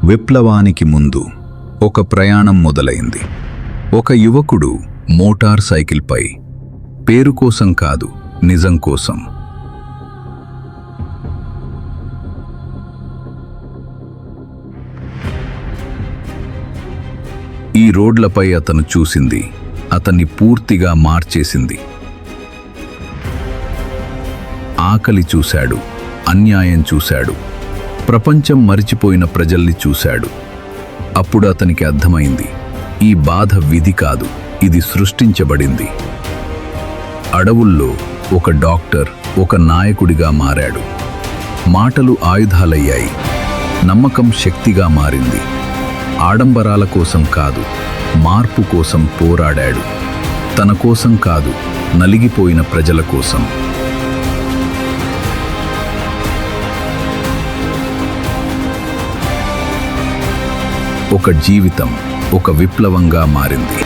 విప్లవానికి ముందు ఒక ప్రయాణం మొదలైంది. ఒక యువకుడు మోటార్ సైకిల్పై, పేరు కోసం కాదు, నిజం కోసం. ఈ రోడ్లపై అతను చూసింది అతన్ని పూర్తిగా మార్చేసింది. ఆకలి చూశాడు, అన్యాయం చూశాడు, ప్రపంచం మరిచిపోయిన ప్రజల్ని చూశాడు. అప్పుడు అతనికి అర్థమైంది, ఈ బాధ విధి కాదు, ఇది సృష్టించబడింది. అడవుల్లో ఒక డాక్టర్ ఒక నాయకుడిగా మారాడు. మాటలు ఆయుధాలయ్యాయి, నమ్మకం శక్తిగా మారింది. ఆడంబరాల కోసం కాదు, మార్పు కోసం పోరాడాడు. తన కోసం కాదు, నలిగిపోయిన ప్రజల కోసం. ఒక జీవితం ఒక విప్లవంగా మారింది.